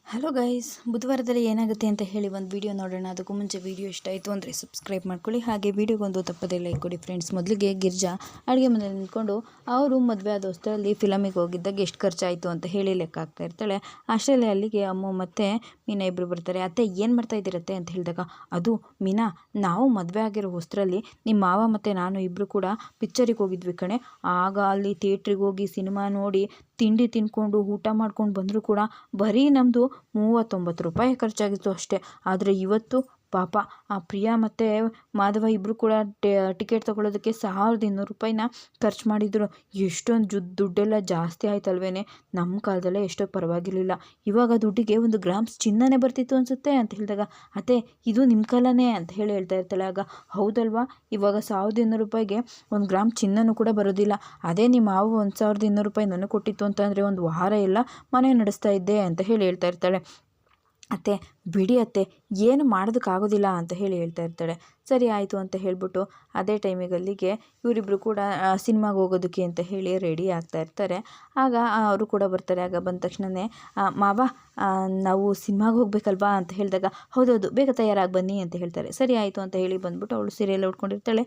Hello guys, ಬುಧವಾರದಲ್ಲಿ ಏನಾಗುತ್ತೆ ಅಂತ ಹೇಳಿ ಒಂದು ವಿಡಿಯೋ ನೋಡೋಣ. ಅದಕ್ಕೂ ಮುಂಚೆ ವಿಡಿಯೋ ಇಷ್ಟ ಆಯಿತು ಅಂದರೆ ಸಬ್ಸ್ಕ್ರೈಬ್ ಮಾಡ್ಕೊಳ್ಳಿ. ಹಾಗೆ ವಿಡಿಯೋಗೊಂದು ತಪ್ಪದೇ ಲೈಕ್ ಕೊಡಿ ಫ್ರೆಂಡ್ಸ್. ಮೊದಲಿಗೆ ಗಿರ್ಜಾ ಅಡುಗೆ ಮನೆಯಲ್ಲಿ ನಿಂತ್ಕೊಂಡು ಅವರು ಮದುವೆ ಆದ ಹೊಸ್ತರಲ್ಲಿ ಫಿಲಮಿಗೆ ಹೋಗಿದ್ದಾಗ ಎಷ್ಟು ಖರ್ಚಾಯಿತು ಅಂತ ಹೇಳಿ ಲೆಕ್ಕ ಹಾಕ್ತಾ ಇರ್ತಾಳೆ. ಅಷ್ಟರಲ್ಲಿ ಅಲ್ಲಿಗೆ ಅಮ್ಮು ಮತ್ತು ಮೀನಾ ಇಬ್ಬರು ಬರ್ತಾರೆ. ಅತ್ತೆ ಏನು ಮಾಡ್ತಾ ಇದ್ದೀರತ್ತೆ ಅಂತ ಹೇಳಿದಾಗ, ಅದು ಮೀನಾ, ನಾವು ಮದುವೆ ಆಗಿರೋ ಹೊಸ್ತರಲ್ಲಿ ನಿಮ್ಮ ಮಾವ ಮತ್ತು ನಾನು ಇಬ್ಬರು ಕೂಡ ಪಿಕ್ಚರಿಗೆ ಹೋಗಿದ್ವಿ ಕಣೆ. ಆಗ ಅಲ್ಲಿ ಥಿಯೇಟ್ರಿಗೆ ಹೋಗಿ ಸಿನಿಮಾ ನೋಡಿ ತಿಂಡಿ ತಿಂದ್ಕೊಂಡು ಊಟ ಮಾಡ್ಕೊಂಡು ಬಂದರೂ ಕೂಡ ಬರೀ ನಮ್ಮದು 39 ರೂಪಾಯಿ ಖರ್ಚಾಗಿತ್ತು ಅಷ್ಟೇ. ಆದರೆ ಇವತ್ತು ಪಾಪ ಆ ಪ್ರಿಯಾ ಮತ್ತು ಮಾಧವ ಇಬ್ಬರು ಕೂಡ ಟಿಕೆಟ್ ತೊಗೊಳೋದಕ್ಕೆ 1200 ರೂಪಾಯಿನ ಖರ್ಚು ಮಾಡಿದರು. ಎಷ್ಟೊಂದು ದುಡ್ಡೆಲ್ಲ ಜಾಸ್ತಿ ಆಯ್ತಲ್ವೇನೆ. ನಮ್ಮ ಕಾಲದಲ್ಲೇ ಎಷ್ಟೋ ಪರವಾಗಿರಲಿಲ್ಲ. ಇವಾಗ ದುಡ್ಡಿಗೆ 1 ಗ್ರಾಮ್ಸ್ ಚಿನ್ನನೇ ಬರ್ತಿತ್ತು ಅನಿಸುತ್ತೆ ಅಂತ ಹೇಳಿದಾಗ, ಅತ್ತೆ ಇದು ನಿಮ್ಮ ಕಾಲನೇ ಅಂತ ಹೇಳ್ತಾ ಇರ್ತಾಳೆ. ಆಗ ಹೌದಲ್ವಾ, ಇವಾಗ 1200 ರೂಪಾಯಿಗೆ 1 ಗ್ರಾಮ್ ಚಿನ್ನನೂ ಕೂಡ ಬರೋದಿಲ್ಲ. ಅದೇ ನಿಮ್ಮ ಮಾವು 1200 ರೂಪಾಯಿ ನನಗೆ ಕೊಟ್ಟಿತ್ತು ಅಂತಂದರೆ 1 ವಾರ ಎಲ್ಲ ಮನೆ ನಡೆಸ್ತಾ ಇದ್ದೆ ಅಂತ ಹೇಳ್ತಾ ಇರ್ತಾಳೆ. ಅತ್ತೆ ಬಿಡಿ ಅತ್ತೆ, ಏನು ಮಾಡೋದಕ್ಕಾಗೋದಿಲ್ಲ ಅಂತ ಹೇಳ್ತಾ ಇರ್ತಾಳೆ. ಸರಿ ಆಯಿತು ಅಂತ ಹೇಳಿಬಿಟ್ಟು ಅದೇ ಟೈಮಿಗೆ ಅಲ್ಲಿಗೆ ಇವರಿಬ್ಬರು ಕೂಡ ಸಿನಿಮಾಗೆ ಹೋಗೋದಕ್ಕೆ ಅಂತ ಹೇಳಿ ರೆಡಿ ಆಗ್ತಾ ಇರ್ತಾರೆ. ಆಗ ಅವರು ಕೂಡ ಬರ್ತಾರೆ. ಆಗ ಬಂದ ತಕ್ಷಣವೇ ಮಾವ, ನಾವು ಸಿನಿಮಾಗೆ ಹೋಗ್ಬೇಕಲ್ವಾ ಅಂತ ಹೇಳಿದಾಗ, ಹೌದೌದು ಬೇಗ ತಯಾರಾಗಿ ಬನ್ನಿ ಅಂತ ಹೇಳ್ತಾರೆ. ಸರಿ ಆಯಿತು ಅಂತ ಹೇಳಿ ಬಂದ್ಬಿಟ್ಟು ಅವಳು ಸೀರೆಯೆಲ್ಲ ಉಟ್ಕೊಂಡಿರ್ತಾಳೆ.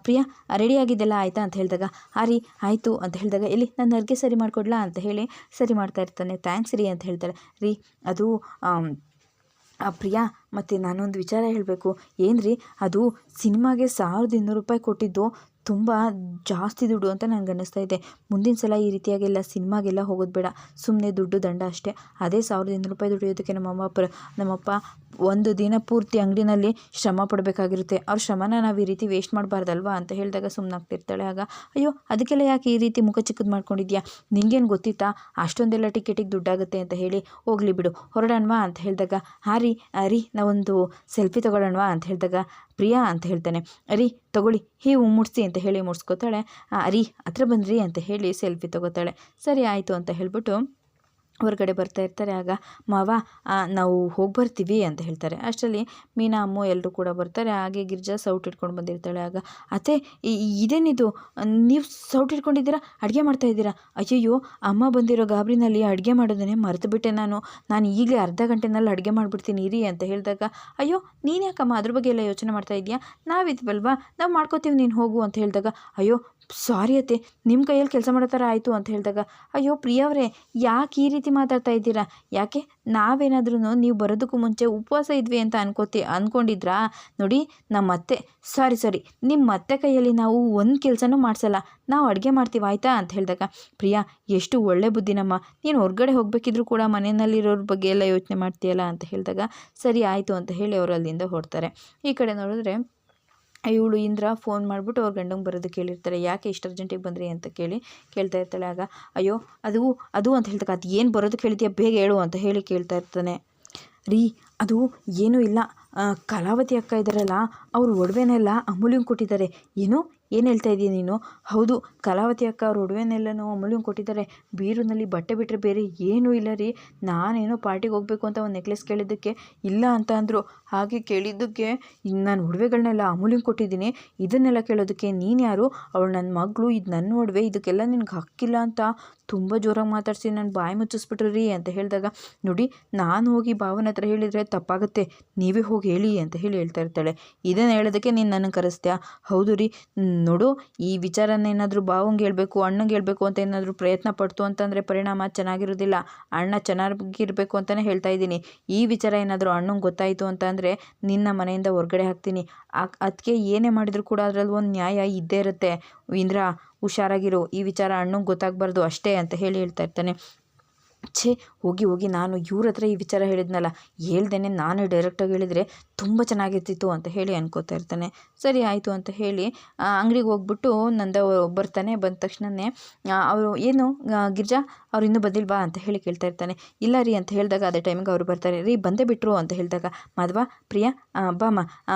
ಪ್ರಿಯಾ ರೆಡಿ ಆಗಿದ್ದೆಲ್ಲ ಆಯಿತಾ ಅಂತ ಹೇಳಿದಾಗ, ರೀ ಆಯಿತು ಅಂತ ಹೇಳಿದಾಗ, ಎಲ್ಲಿ ನಾನು ಅರ್ಗೆ ಸರಿ ಮಾಡಿಕೊಡ್ಲಾ ಅಂತ ಹೇಳಿ ಸರಿ ಮಾಡ್ತಾ ಇರ್ತಾನೆ. ಥ್ಯಾಂಕ್ಸ್ ರೀ ಅಂತ ಹೇಳ್ತಾಳೆ. ರೀ ಅದು ಪ್ರಿಯಾ, ಮತ್ತು ನಾನೊಂದು ವಿಚಾರ ಹೇಳಬೇಕು. ಏನು ರೀ ಅದು, ಸಿನಿಮಾಗೆ 1200 ರೂಪಾಯಿ ಕೊಟ್ಟಿದ್ದು ತುಂಬ ಜಾಸ್ತಿ ದುಡ್ಡು ಅಂತ ನನಗೆ ಅನ್ನಿಸ್ತಾ ಇದೆ. ಮುಂದಿನ ಸಲ ಈ ರೀತಿಯಾಗೆಲ್ಲ ಸಿನಿಮಾಗೆಲ್ಲ ಹೋಗೋದು ಬೇಡ, ಸುಮ್ಮನೆ ದುಡ್ಡು ದಂಡ ಅಷ್ಟೇ. ಅದೇ 1200 ರೂಪಾಯಿ ದುಡಿಯೋದಕ್ಕೆ ನಮ್ಮಪ್ಪ ಒಂದು ದಿನ ಪೂರ್ತಿ ಅಂಗಡಿನಲ್ಲಿ ಶ್ರಮ ಪಡಬೇಕಾಗಿರುತ್ತೆ. ಅವ್ರ ಶ್ರಮನ ನಾವು ಈ ರೀತಿ ವೇಸ್ಟ್ ಮಾಡಬಾರ್ದಲ್ವಾ ಅಂತ ಹೇಳಿದಾಗ ಸುಮ್ಮನಾಗ್ತಿರ್ತಾಳೆ. ಆಗ ಅಯ್ಯೋ ಅದಕ್ಕೆಲ್ಲ ಯಾಕೆ ಈ ರೀತಿ ಮುಖ ಚಿಕ್ಕದು ಮಾಡ್ಕೊಂಡಿದ್ಯಾ, ನಿಂಗೇನು ಗೊತ್ತಿತ್ತಾ ಅಷ್ಟೊಂದೆಲ್ಲ ಟಿಕೆಟಿಗೆ ದುಡ್ಡಾಗುತ್ತೆ ಅಂತ ಹೇಳಿ. ಹೋಗಲಿ ಬಿಡು, ಹೊರಡೋಣವಾ ಅಂತ ಹೇಳಿದಾಗ, ರೀ ನಾವೊಂದು ಸೆಲ್ಫಿ ತೊಗೊಳ್ಳೋಣವಾ ಅಂತ ಹೇಳಿದಾಗ, ಪ್ರಿಯಾ ಅಂತ ಹೇಳ್ತಾನೆ. ರೀ ತೊಗೊಳ್ಳಿ, ಹೀವು ಮುಡಿಸಿ ಅಂತ ಹೇಳಿ ಮುಡಿಸ್ಕೋತಾಳೆ. ರೀ ಹತ್ರ ಬಂದ್ರಿ ಅಂತ ಹೇಳಿ ಸೆಲ್ಫಿ ತೊಗೋತಾಳೆ. ಸರಿ ಆಯಿತು ಅಂತ ಹೇಳ್ಬಿಟ್ಟು ಹೊರಗಡೆ ಬರ್ತಾ ಇರ್ತಾರೆ. ಆಗ ಮಾವ ನಾವು ಹೋಗಿ ಬರ್ತೀವಿ ಅಂತ ಹೇಳ್ತಾರೆ. ಅಷ್ಟರಲ್ಲಿ ಮೀನಾ ಅಮ್ಮು ಎಲ್ಲರೂ ಕೂಡ ಬರ್ತಾರೆ. ಹಾಗೆ ಗಿರ್ಜಾ ಸೌಟ್ ಇಟ್ಕೊಂಡು ಬಂದಿರ್ತಾಳೆ. ಆಗ ಅತ್ತೆ ಇದೇನಿದು, ನೀವು ಸೌಟ್ ಇಟ್ಕೊಂಡಿದ್ದೀರಾ, ಅಡುಗೆ ಮಾಡ್ತಾಯಿದ್ದೀರಾ? ಅಯ್ಯಯ್ಯೋ, ಅಮ್ಮ ಬಂದಿರೋ ಗಾಬರಿನಲ್ಲಿ ಅಡುಗೆ ಮಾಡೋದನ್ನೇ ಮರೆತುಬಿಟ್ಟೆ ನಾನು ಈಗಲೇ ಅರ್ಧ ಗಂಟೆನಲ್ಲಿ ಅಡುಗೆ ಮಾಡಿಬಿಡ್ತೀನಿ ರೀ ಅಂತ ಹೇಳಿದಾಗ, ಅಯ್ಯೋ ನೀನು ಯಾಕಮ್ಮ ಅದ್ರ ಬಗ್ಗೆ ಎಲ್ಲ ಯೋಚನೆ ಮಾಡ್ತಾ ಇದೆಯಾ, ನಾವಿದ್ವಲ್ವಾ, ನಾವು ಮಾಡ್ಕೋತೀವಿ, ನೀನು ಹೋಗು ಅಂತ ಹೇಳಿದಾಗ, ಅಯ್ಯೋ ಸಾರಿ ಅತ್ತೆ, ನಿಮ್ಮ ಕೈಯಲ್ಲಿ ಕೆಲಸ ಮಾಡೋ ಥರ ಆಯಿತು ಅಂತ ಹೇಳಿದಾಗ, ಅಯ್ಯೋ ಪ್ರಿಯವ್ರೆ ಯಾಕೆ ಈ ರೀತಿ ಮಾತಾಡ್ತಾ ಇದ್ದೀರಾ, ಯಾಕೆ ನಾವೇನಾದ್ರೂ ನೀವು ಬರೋದಕ್ಕೂ ಮುಂಚೆ ಉಪವಾಸ ಇದ್ವಿ ಅಂತ ಅಂದ್ಕೊಂಡಿದ್ರಾ? ನೋಡಿ ನಮ್ಮ ಅತ್ತೆ, ಸಾರಿ ನಿಮ್ಮ ಅತ್ತೆ ಕೈಯಲ್ಲಿ ನಾವು ಒಂದು ಕೆಲಸನೂ ಮಾಡಿಸಲ್ಲ, ನಾವು ಅಡುಗೆ ಮಾಡ್ತೀವಿ ಆಯಿತಾ ಅಂತ ಹೇಳಿದಾಗ, ಪ್ರಿಯಾ ಎಷ್ಟು ಒಳ್ಳೆ ಬುದ್ಧಿನಮ್ಮ, ನೀನು ಹೊರಗಡೆ ಹೋಗಬೇಕಿದ್ರು ಕೂಡ ಮನೆಯಲ್ಲಿರೋರ ಬಗ್ಗೆ ಎಲ್ಲ ಯೋಚನೆ ಮಾಡ್ತೀಯಲ್ಲ ಅಂತ ಹೇಳಿದಾಗ, ಸರಿ ಆಯಿತು ಅಂತ ಹೇಳಿ ಅವರು ಅಲ್ಲಿಂದ ಹೊರಡ್ತಾರೆ. ಈ ಕಡೆ ನೋಡಿದ್ರೆ ಇವಳು ಇಂದ್ರ ಫೋನ್ ಮಾಡಿಬಿಟ್ಟು ಅವ್ರ ಗಂಡಂಗೆ ಬರೋದಕ್ಕೆ ಹೇಳಿರ್ತಾರೆ. ಯಾಕೆ ಇಷ್ಟು ಅರ್ಜೆಂಟಿಗೆ ಬಂದ್ರಿ ಅಂತ ಕೇಳ್ತಾ ಇರ್ತಾಳೆ. ಆಗ ಅಯ್ಯೋ ಅದು ಅಂತ ಹೇಳ್ದಾಗ, ಅದು ಏನು ಬರೋದಕ್ಕೆ ಹೇಳ್ತೀಯ ಬೇಗ ಹೇಳು ಅಂತ ಹೇಳಿ ಕೇಳ್ತಾ ಇರ್ತಾನೆ. ರೀ ಅದು ಏನೂ ಇಲ್ಲ, ಕಲಾವತಿ ಅಕ್ಕ ಇದ್ದಾರಲ್ಲ, ಅವ್ರ ಒಡವೆನೆಲ್ಲ ಅಮೂಲ್ಯಂಗೆ ಕೊಟ್ಟಿದ್ದಾರೆ. ಏನು ಹೇಳ್ತಾ ಇದ್ದೀಯ ನೀನು? ಹೌದು, ಕಲಾವತಿ ಅಕ್ಕ ಅವ್ರ ಒಡವೆನೆಲ್ಲನೂ ಅಮೂಲ್ಯಂಗೆ ಕೊಟ್ಟಿದ್ದಾರೆ. ಬೀರುನಲ್ಲಿ ಬಟ್ಟೆ ಬಿಟ್ಟರೆ ಬೇರೆ ಏನೂ ಇಲ್ಲ ರೀ. ನಾನೇನೋ ಪಾರ್ಟಿಗೆ ಹೋಗಬೇಕು ಅಂತ ಒಂದು ನೆಕ್ಲೆಸ್ ಕೇಳಿದ್ದಕ್ಕೆ ಇಲ್ಲ ಅಂತ ಅಂದರು. ಹಾಗೆ ಕೇಳಿದ್ದಕ್ಕೆ ನಾನು ಒಡವೆಗಳನ್ನೆಲ್ಲ ಅಮೂಲ್ಯಂಗೆ ಕೊಟ್ಟಿದ್ದೀನಿ. ಇದನ್ನೆಲ್ಲ ಕೇಳೋದಕ್ಕೆ ನೀನು ಯಾರು? ಅವಳು ನನ್ನ ಮಗಳು, ಇದು ನನ್ನ ಒಡವೆ, ಇದಕ್ಕೆಲ್ಲ ನಿನಗೆ ಹಕ್ಕಿಲ್ಲ ಅಂತ ತುಂಬ ಜೋರಾಗಿ ಮಾತಾಡಿಸಿ ನನ್ನ ಬಾಯಿ ಮುಚ್ಚಿಸ್ಬಿಟ್ರು ರೀ ಅಂತ ಹೇಳಿದಾಗ, ನೋಡಿ ನಾನು ಹೋಗಿ ಭಾವನ ಹತ್ರ ಹೇಳಿದರೆ ತಪ್ಪಾಗುತ್ತೆ, ನೀವೇ ಹೋಗಿ ಹೇಳಿ ಅಂತ ಹೇಳ್ತಾ ಇರ್ತಾಳೆ. ಇದನ್ನು ಹೇಳೋದಕ್ಕೆ ನೀನು ನನಗೆ ಕರೆಸ್ತೀಯಾ? ಹೌದು ರೀ, ನೋಡು ಈ ವಿಚಾರನ ಏನಾದರೂ ಭಾವಂಗೆ ಹೇಳಬೇಕು, ಅಣ್ಣಂಗೆ ಹೇಳಬೇಕು ಅಂತ ಏನಾದರೂ ಪ್ರಯತ್ನ ಪಡ್ತು ಅಂತಂದರೆ ಪರಿಣಾಮ ಚೆನ್ನಾಗಿರೋದಿಲ್ಲ. ಅಣ್ಣ ಚೆನ್ನಾಗಿರಬೇಕು ಅಂತಲೇ ಹೇಳ್ತಾ ಇದ್ದೀನಿ. ಈ ವಿಚಾರ ಏನಾದರೂ ಅಣ್ಣಂಗೆ ಗೊತ್ತಾಯಿತು ಅಂತ ಅಂದರೆ ನಿನ್ನ ಮನೆಯಿಂದ ಹೊರಗಡೆ ಹಾಕ್ತೀನಿ. ಅದಕ್ಕೆ ಏನೇ ಮಾಡಿದರೂ ಕೂಡ ಅದರಲ್ಲಿ ಒಂದು ನ್ಯಾಯ ಇದ್ದೇ ಇರುತ್ತೆ. ಇಂದ್ರ ಹುಷಾರಾಗಿರು, ಈ ವಿಚಾರ ಅಣ್ಣಂಗೆ ಗೊತ್ತಾಗಬಾರ್ದು ಅಷ್ಟೇ ಅಂತ ಹೇಳ್ತಾ ಇರ್ತಾನೆ. ಹೋಗಿ ನಾನು ಇವ್ರ ಹತ್ರ ಈ ವಿಚಾರ ಹೇಳಿದ್ನಲ್ಲ, ಹೇಳ್ದೇನೆ ನಾನು ಡೈರೆಕ್ಟಾಗಿ ಹೇಳಿದರೆ ತುಂಬ ಚೆನ್ನಾಗಿರ್ತಿತ್ತು ಅಂತ ಹೇಳಿ ಅನ್ಕೋತಾ ಇರ್ತಾನೆ. ಸರಿ ಆಯಿತು ಅಂತ ಹೇಳಿ ಅಂಗಡಿಗೆ ಹೋಗ್ಬಿಟ್ಟು ನಂದ ಬರ್ತಾನೆ. ಬಂದ ತಕ್ಷಣವೇ ಅವರು ಏನು ಗಿರ್ಜಾ ಅವ್ರು ಇನ್ನೂ ಬಂದಿಲ್ವಾ ಅಂತ ಹೇಳಿ ಕೇಳ್ತಾ ಇರ್ತಾನೆ. ಇಲ್ಲ ರೀ ಅಂತ ಹೇಳಿದಾಗ ಅದೇ ಟೈಮಿಗೆ ಅವರು ಬರ್ತಾರೆ. ರೀ ಬಂದೇ ಬಿಟ್ಟರು ಅಂತ ಹೇಳಿದಾಗ, ಮಾಧವ ಪ್ರಿಯಾ ಬಾಮ್ಮ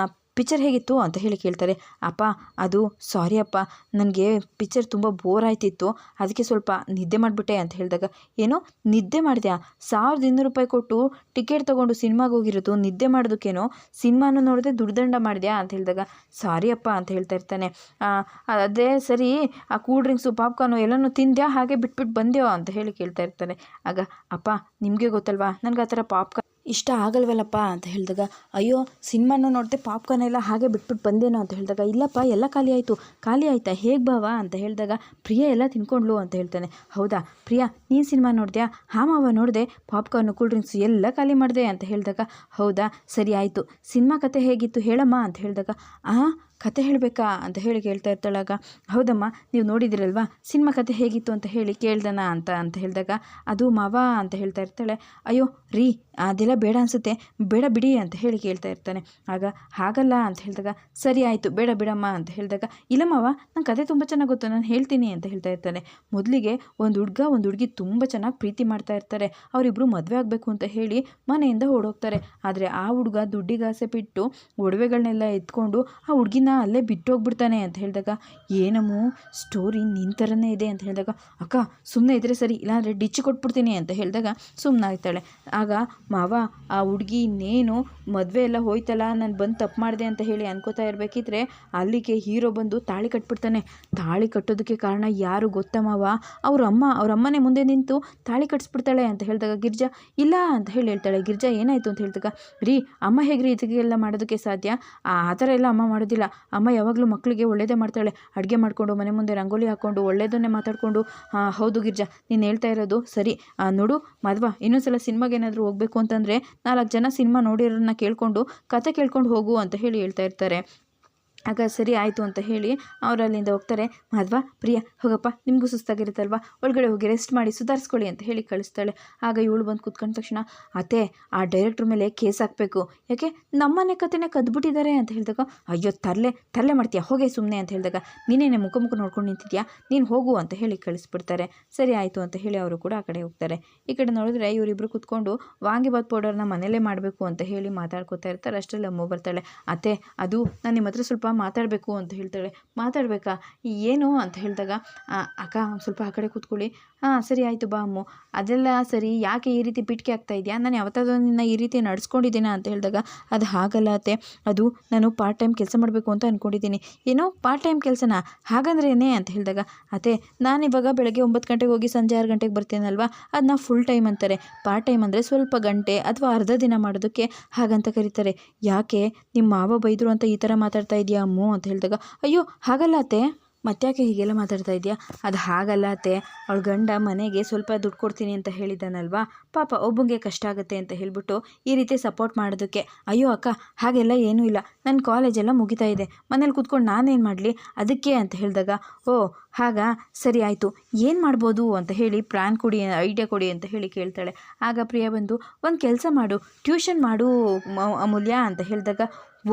ಪಿಕ್ಚರ್ ಹೇಗಿತ್ತು ಅಂತ ಹೇಳಿ ಕೇಳ್ತಾರೆ. ಅಪ್ಪ ಅದು ಸಾರಿ ಅಪ್ಪ, ನನಗೆ ಪಿಕ್ಚರ್ ತುಂಬ ಬೋರ್ ಆಯ್ತಿತ್ತು, ಅದಕ್ಕೆ ಸ್ವಲ್ಪ ನಿದ್ದೆ ಮಾಡಿಬಿಟ್ಟೆ ಅಂತ ಹೇಳಿದಾಗ, ಏನೋ ನಿದ್ದೆ ಮಾಡಿದ್ಯಾ? 1200 ರೂಪಾಯಿ ಕೊಟ್ಟು ಟಿಕೆಟ್ ತೊಗೊಂಡು ಸಿನಿಮಾಗೆ ಹೋಗಿರೋದು ನಿದ್ದೆ ಮಾಡೋದಕ್ಕೇನೋ, ಸಿನಿಮಾನು ನೋಡಿದೆ ದುಡ್ದಂಡ ಮಾಡಿದ್ಯಾ ಅಂತ ಹೇಳಿದಾಗ, ಸಾರಿ ಅಪ್ಪ ಅಂತ ಹೇಳ್ತಾ ಇರ್ತಾನೆ. ಅದೇ ಸರಿ, ಆ ಕೂಲ್ ಡ್ರಿಂಕ್ಸು ಪಾಪ್ಕಾರ್ನು ಎಲ್ಲನೂ ತಿಂದ್ಯಾ, ಹಾಗೆ ಬಿಟ್ಬಿಟ್ಟು ಬಂದ್ಯೋ ಅಂತ ಹೇಳಿ ಕೇಳ್ತಾ ಇರ್ತಾನೆ. ಆಗ ಅಪ್ಪ ನಿಮಗೆ ಗೊತ್ತಲ್ವಾ ನನಗೆ ಆ ಥರ ಪಾಪ್ಕಾರ್ನ್ ಇಷ್ಟ ಆಗಲ್ವಲ್ಲಪ್ಪ ಅಂತ ಹೇಳಿದಾಗ, ಅಯ್ಯೋ ಸಿನಿಮಾನು ನೋಡಿದೆ ಪಾಪ್ಕಾರ್ನ್ ಎಲ್ಲ ಹಾಗೆ ಬಿಟ್ಬಿಟ್ಟು ಬಂದೇನೋ ಅಂತ ಹೇಳಿದಾಗ, ಇಲ್ಲಪ್ಪ ಎಲ್ಲ ಖಾಲಿ ಆಯಿತು. ಖಾಲಿ ಆಯಿತಾ? ಹೇಗೆ ಬಾವಾ ಅಂತ ಹೇಳಿದಾಗ, ಪ್ರಿಯಾ ಎಲ್ಲ ತಿನ್ಕೊಂಡ್ಲು ಅಂತ ಹೇಳ್ತಾನೆ. ಹೌದಾ ಪ್ರಿಯಾ, ನೀನು ಸಿನಿಮಾ ನೋಡಿದ್ಯಾ? ಹಾಂ ಮಾವ ನೋಡಿದೆ, ಪಾಪ್ಕಾರ್ನು ಕೂಲ್ ಡ್ರಿಂಕ್ಸು ಎಲ್ಲ ಖಾಲಿ ಮಾಡಿದೆ ಅಂತ ಹೇಳಿದಾಗ, ಹೌದಾ ಸರಿ ಆಯಿತು, ಸಿನಿಮಾ ಕತೆ ಹೇಗಿತ್ತು ಹೇಳಮ್ಮ ಅಂತ ಹೇಳಿದಾಗ, ಕತೆ ಹೇಳಬೇಕಾ ಅಂತ ಹೇಳಿ ಕೇಳ್ತಾ ಇರ್ತಾಳಾಗ, ಹೌದಮ್ಮ ನೀವು ನೋಡಿದಿರಲ್ವಾ, ಸಿನಿಮಾ ಕತೆ ಹೇಗಿತ್ತು ಅಂತ ಹೇಳಿ ಕೇಳ್ದನ ಅಂತ ಹೇಳಿದಾಗ, ಅದು ಮಾವ ಅಂತ ಹೇಳ್ತಾ ಇರ್ತಾಳೆ. ಅಯ್ಯೋ ರೀ ಅದೆಲ್ಲ ಬೇಡ ಅನಿಸುತ್ತೆ, ಬೇಡ ಬಿಡಿ ಅಂತ ಹೇಳಿ ಕೇಳ್ತಾ ಇರ್ತಾನೆ. ಆಗ ಹಾಗಲ್ಲ ಅಂತ ಹೇಳಿದಾಗ, ಸರಿ ಆಯಿತು ಬೇಡ ಬಿಡಮ್ಮ ಅಂತ ಹೇಳಿದಾಗ, ಇಲ್ಲ ಮಾವ ನಂಗೆ ಕತೆ ತುಂಬ ಚೆನ್ನಾಗಿ ಗೊತ್ತು, ನಾನು ಹೇಳ್ತೀನಿ ಅಂತ ಹೇಳ್ತಾ ಇರ್ತಾನೆ. ಮೊದಲಿಗೆ ಒಂದು ಹುಡುಗ ಒಂದು ಹುಡುಗಿ ತುಂಬ ಚೆನ್ನಾಗಿ ಪ್ರೀತಿ ಮಾಡ್ತಾ ಇರ್ತಾರೆ. ಅವರಿಬ್ಬರು ಮದುವೆ ಆಗಬೇಕು ಅಂತ ಹೇಳಿ ಮನೆಯಿಂದ ಓಡೋಗ್ತಾರೆ. ಆದರೆ ಆ ಹುಡುಗ ದುಡ್ಡಿಗಾಸೆ ಬಿಟ್ಟು ಒಡವೆಗಳನ್ನೆಲ್ಲ ಎತ್ಕೊಂಡು ಆ ಹುಡುಗಿನ ಅಲ್ಲೇ ಬಿಟ್ಟೋಗ್ಬಿಡ್ತಾನೆ ಅಂತ ಹೇಳಿದಾಗ, ಏನಮ್ಮು ಸ್ಟೋರಿ ನಿನ್ನ ಥರನೇ ಇದೆ ಅಂತ ಹೇಳಿದಾಗ, ಅಕ್ಕ ಸುಮ್ಮನೆ ಇದ್ರೆ ಸರಿ, ಇಲ್ಲಾಂದರೆ ಡಿಚ್ಚಿ ಕೊಟ್ಬಿಡ್ತೀನಿ ಅಂತ ಹೇಳಿದಾಗ ಸುಮ್ಮನಾಗ್ತಾಳೆ. ಆಗ ಮಾವ ಆ ಹುಡುಗಿ ಇನ್ನೇನು ಮದುವೆ ಎಲ್ಲ ಹೋಯ್ತಲ್ಲ, ನಾನು ಬಂದು ತಪ್ಪು ಮಾಡಿದೆ ಅಂತ ಹೇಳಿ ಅನ್ಕೋತಾ ಇರಬೇಕಿದ್ರೆ ಅಲ್ಲಿಗೆ ಹೀರೋ ಬಂದು ತಾಳಿ ಕಟ್ಬಿಡ್ತಾನೆ. ತಾಳಿ ಕಟ್ಟೋದಕ್ಕೆ ಕಾರಣ ಯಾರು ಗೊತ್ತಾ ಮಾವ? ಅವ್ರ ಅಮ್ಮನೇ ಮುಂದೆ ನಿಂತು ತಾಳಿ ಕಟ್ಸ್ಬಿಡ್ತಾಳೆ ಅಂತ ಹೇಳಿದಾಗ, ಗಿರ್ಜಾ ಇಲ್ಲ ಅಂತ ಹೇಳಿ ಹೇಳ್ತಾಳೆ. ಗಿರ್ಜಾ ಏನಾಯಿತು ಅಂತ ಹೇಳಿದಾಗ, ರೀ ಅಮ್ಮ ಹೇಗ್ರಿ ಇದಕ್ಕೆಲ್ಲ ಮಾಡೋದಕ್ಕೆ ಸಾಧ್ಯ? ಆ ಥರ ಎಲ್ಲ ಅಮ್ಮ ಮಾಡೋದಿಲ್ಲ. ಅಮ್ಮ ಯಾವಾಗಲೂ ಮಕ್ಕಳಿಗೆ ಒಳ್ಳೇದೇ ಮಾಡ್ತಾಳೆ, ಅಡುಗೆ ಮಾಡಿಕೊಂಡು ಮನೆ ಮುಂದೆ ರಂಗೋಲಿ ಹಾಕ್ಕೊಂಡು ಒಳ್ಳೇದನ್ನೇ ಮಾತಾಡಿಕೊಂಡು. ಹೌದು ಗಿರ್ಜಾ ನೀನು ಹೇಳ್ತಾ ಇರೋದು ಸರಿ. ನೋಡು ಮಧ್ವ, ಇನ್ನೊಂದ್ಸಲ ಸಿನಿಮಾಗೆ ಏನಾದರೂ ಹೋಗಬೇಕು ಅಂತಂದರೆ 4 ಜನ ಸಿನಿಮಾ ನೋಡಿರೋರನ್ನ ಕೇಳಿಕೊಂಡು ಕತೆ ಕೇಳ್ಕೊಂಡು ಹೋಗು ಅಂತ ಹೇಳಿ ಹೇಳ್ತಾ ಇರ್ತಾರೆ. ಆಗ ಸರಿ ಆಯಿತು ಅಂತ ಹೇಳಿ ಅವ್ರು ಅಲ್ಲಿಂದ ಹೋಗ್ತಾರೆ. ಮಾಧವ, ಪ್ರಿಯಾ ಹೋಗಪ್ಪ, ನಿಮಗೂ ಸುಸ್ತಾಗಿರುತ್ತಲ್ವ, ಒಳಗಡೆ ಹೋಗಿ ರೆಸ್ಟ್ ಮಾಡಿ ಸುಧಾರಿಸ್ಕೊಳ್ಳಿ ಅಂತ ಹೇಳಿ ಕಳಿಸ್ತಾಳೆ. ಆಗ ಇವಳು ಬಂದು ಕೂತ್ಕೊಂಡ ತಕ್ಷಣ, ಅತ್ತೆ ಆ ಡೈರೆಕ್ಟ್ರ್ ಮೇಲೆ ಕೇಸ್ ಹಾಕಬೇಕು, ಯಾಕೆ ನಮ್ಮನೆ ಕತೆನೇ ಕದ್ಬಿಟ್ಟಿದ್ದಾರೆ ಅಂತ ಹೇಳಿದಾಗ, ಅಯ್ಯೋ ತರಲೆ ಮಾಡ್ತೀಯಾ ಹೋಗೇ ಸುಮ್ಮನೆ ಅಂತ ಹೇಳಿದಾಗ, ನೀನೇನೆ ಮುಖ ನೋಡ್ಕೊಂಡು ನಿಂತಿದ್ಯಾ, ನೀನು ಹೋಗು ಅಂತ ಹೇಳಿ ಕಳಿಸ್ಬಿಡ್ತಾರೆ. ಸರಿ ಆಯಿತು ಅಂತ ಹೇಳಿ ಅವರು ಕೂಡ ಆ ಕಡೆ ಹೋಗ್ತಾರೆ. ಈ ಕಡೆ ನೋಡಿದ್ರೆ ಇವರಿಬ್ಬರು ಕೂತ್ಕೊಂಡು ವಾಂಗಿಬಾತ್ ಪೌಡರ್ನ ಮನೇಲೇ ಮಾಡಬೇಕು ಅಂತ ಹೇಳಿ ಮಾತಾಡ್ಕೋತಾ ಇರ್ತಾರೆ. ಅಷ್ಟರಲ್ಲಿ ಅಮ್ಮ ಬರ್ತಾಳೆ. ಅತ್ತೆ ಅದು ನಾನು ನಿಮ್ಮ ಹತ್ರ ಸ್ವಲ್ಪ ಮಾತಾಡಬೇಕು ಅಂತ ಹೇಳ್ತಾಳೆ. ಮಾತಾಡಬೇಕಾ? ಏನು ಅಂತ ಹೇಳಿದಾಗ, ಅಕ್ಕ ಸ್ವಲ್ಪ ಆ ಕಡೆ ಕೂತ್ಕೊಳ್ಳಿ. ಸರಿ ಆಯಿತು ಬಾ ಅಮ್ಮು. ಅದೆಲ್ಲ ಸರಿ, ಯಾಕೆ ಈ ರೀತಿ ಪಿಟ್ಕೆ ಆಗ್ತಾ ಇದೆಯಾ? ನಾನು ಯಾವತ್ತಾದ್ರೂ ನಿನ್ನ ಈ ರೀತಿ ನಡೆಸ್ಕೊಂಡಿದ್ದೀನ ಅಂತ ಹೇಳಿದಾಗ, ಅದು ಹಾಗಲ್ಲ ಅತ್ತೆ, ಅದು ನಾನು ಪಾರ್ಟ್ ಟೈಮ್ ಕೆಲಸ ಮಾಡಬೇಕು ಅಂತ ಅಂದ್ಕೊಂಡಿದ್ದೀನಿ. ಏನೋ ಪಾರ್ಟ್ ಟೈಮ್ ಕೆಲಸನಾ? ಹಾಗಂದ್ರೇನೇ ಅಂತ ಹೇಳಿದಾಗ, ಅತ್ತೆ ನಾನಿವಾಗ ಬೆಳಗ್ಗೆ 9 ಗಂಟೆಗೆ ಹೋಗಿ ಸಂಜೆ 6 ಗಂಟೆಗೆ ಬರ್ತೀನಲ್ವಾ, ಅದನ್ನ ಫುಲ್ ಟೈಮ್ ಅಂತಾರೆ. ಪಾರ್ಟ್ ಟೈಮ್ ಅಂದರೆ ಸ್ವಲ್ಪ ಗಂಟೆ ಅಥವಾ ಅರ್ಧ ದಿನ ಮಾಡೋದಕ್ಕೆ ಹಾಗಂತ ಕರೀತಾರೆ. ಯಾಕೆ ನಿಮ್ಮ ಮಾವ ಬೈದರು ಅಂತ ಈ ಥರ ಮಾತಾಡ್ತಾ ಇದೆಯಾ ಅಮ್ಮು ಅಂತ ಹೇಳಿದಾಗ, ಅಯ್ಯೋ ಹಾಗಲ್ಲ ಅತ್ತೆ, ಮತ್ತ್ಯಾಕೆ ಹೀಗೆಲ್ಲ ಮಾತಾಡ್ತಾ ಇದೆಯಾ? ಅದು ಹಾಗಲ್ಲ ಅತ್ತೆ, ಅವಳ ಗಂಡ ಮನೆಗೆ ಸ್ವಲ್ಪ ದುಡ್ಡು ಕೊಡ್ತೀನಿ ಅಂತ ಹೇಳಿದ್ದಾನಲ್ವಾ, ಪಾಪ ಒಬ್ಬಂಗೆ ಕಷ್ಟ ಆಗುತ್ತೆ ಅಂತ ಹೇಳಿಬಿಟ್ಟು ಈ ರೀತಿ ಸಪೋರ್ಟ್ ಮಾಡೋದಕ್ಕೆ. ಅಯ್ಯೋ ಅಕ್ಕ ಹಾಗೆಲ್ಲ ಏನೂ ಇಲ್ಲ, ನನ್ನ ಕಾಲೇಜೆಲ್ಲ ಮುಗಿತಾ ಇದೆ, ಮನೇಲಿ ಕೂತ್ಕೊಂಡು ನಾನೇನು ಮಾಡಲಿ ಅದಕ್ಕೆ ಅಂತ ಹೇಳಿದಾಗ, ಓ ಹಾಗ ಸರಿ ಆಯಿತು, ಏನು ಮಾಡ್ಬೋದು ಅಂತ ಹೇಳಿ ಪ್ಲ್ಯಾನ್ ಕೊಡಿ, ಐಡಿಯಾ ಕೊಡಿ ಅಂತ ಹೇಳಿ ಕೇಳ್ತಾಳೆ. ಆಗ ಪ್ರಿಯಾ ಬಂದು, ಒಂದು ಕೆಲಸ ಮಾಡು, ಟ್ಯೂಷನ್ ಮಾಡು ಅಮೂಲ್ಯ ಅಂತ ಹೇಳಿದಾಗ,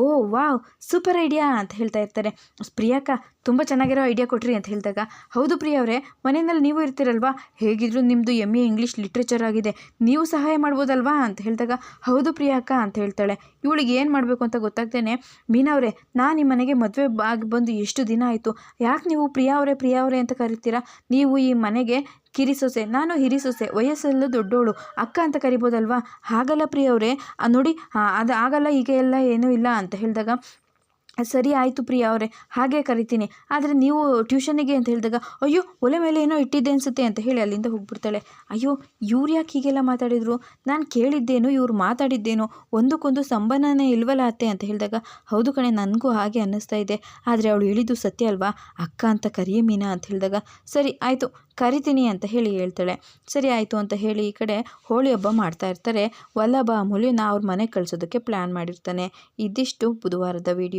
ಓ ವಾವ್ ಸೂಪರ್ ಐಡಿಯಾ ಅಂತ ಹೇಳ್ತಾ ಇರ್ತಾರೆ. ಪ್ರಿಯಾಕ್ಕ ತುಂಬ ಚೆನ್ನಾಗಿರೋ ಐಡಿಯಾ ಕೊಟ್ರಿ ಅಂತ ಹೇಳಿದಾಗ, ಹೌದು ಪ್ರಿಯಾ ಅವರೇ, ಮನೆಯಲ್ಲಿ ನೀವು ಇರ್ತೀರಲ್ವಾ, ಹೇಗಿದ್ರು ನಿಮ್ಮದು MA ಇಂಗ್ಲೀಷ್ ಲಿಟ್ರೇಚರ್ ಆಗಿದೆ, ನೀವು ಸಹಾಯ ಮಾಡ್ಬೋದಲ್ವಾ ಅಂತ ಹೇಳಿದಾಗ, ಹೌದು ಪ್ರಿಯಾಕ್ಕ ಅಂತ ಹೇಳ್ತಾಳೆ. ಇವಳಿಗೆ ಏನು ಮಾಡಬೇಕು ಅಂತ ಗೊತ್ತಾಗ್ತೇನೆ, ಮೀನಾ ಅವರೇ ನಾನು ನಿಮ್ಮ ಮನೆಗೆ ಮದುವೆ ಆಗಿ ಬಂದು ಎಷ್ಟು ದಿನ ಆಯಿತು, ಯಾಕೆ ನೀವು ಪ್ರಿಯಾ ಅವರೇ ಅಂತ ಕರಿತೀರಾ? ನೀವು ಈ ಮನೆಗೆ ಕಿರಿಸೊಸೆ, ನಾನು ಹಿರಿಸೊಸೆ, ವಯಸ್ಸಲ್ಲೂ ದೊಡ್ಡೋಳು, ಅಕ್ಕ ಅಂತ ಕರಿಬೋದಲ್ವಾ? ಹಾಗಲ್ಲ ಪ್ರಿಯಾ ಅವರೇ, ನೋಡಿ ಅದು ಆಗಲ್ಲ, ಈಗ ಎಲ್ಲ ಏನೂ ಇಲ್ಲ ಅಂತ ಹೇಳಿದಾಗ, ಸರಿ ಆಯಿತು ಪ್ರಿಯಾ ಅವರೇ, ಹಾಗೆ ಕರಿತೀನಿ, ಆದರೆ ನೀವು ಟ್ಯೂಷನಿಗೆ ಅಂತ ಹೇಳಿದಾಗ, ಅಯ್ಯೋ ಒಲೆ ಮೇಲೆ ಏನೋ ಇಟ್ಟಿದ್ದೆ ಅನಿಸುತ್ತೆ ಅಂತ ಹೇಳಿ ಅಲ್ಲಿಂದ ಹೋಗ್ಬಿಡ್ತಾಳೆ. ಅಯ್ಯೋ ಇವ್ರು ಯಾಕೆ ಹೀಗೆಲ್ಲ ಮಾತಾಡಿದರು, ನಾನು ಕೇಳಿದ್ದೇನು ಇವ್ರು ಮಾತಾಡಿದ್ದೇನು, ಒಂದಕ್ಕೊಂದು ಸಂಬಂಧನೇ ಇಲ್ವಲ್ಲ ಅತ್ತೆ ಅಂತ ಹೇಳಿದಾಗ, ಹೌದು ಕಣೆ ನನಗೂ ಹಾಗೆ ಅನ್ನಿಸ್ತಾ ಇದೆ, ಆದರೆ ಅವಳು ಹೇಳಿದ್ದು ಸತ್ಯ ಅಲ್ವಾ, ಅಕ್ಕ ಅಂತ ಕರಿಯೇ ಮೀನಾ ಅಂತ ಹೇಳಿದಾಗ, ಸರಿ ಆಯಿತು ಕರಿತೀನಿ ಅಂತ ಹೇಳಿ ಹೇಳ್ತಾಳೆ. ಸರಿ ಆಯಿತು ಅಂತ ಹೇಳಿ ಈ ಕಡೆ ಹೋಳಿ ಹಬ್ಬ ಮಾಡ್ತಾ ಇರ್ತಾರೆ. ವಲ್ಲಭ ಅಮೂಲ್ಯನ ಅವ್ರ ಮನೆಗೆ ಕಳಿಸೋದಕ್ಕೆ ಪ್ಲ್ಯಾನ್ ಮಾಡಿರ್ತಾನೆ. ಇದಿಷ್ಟು ಬುಧವಾರದ ವಿಡಿಯೋ.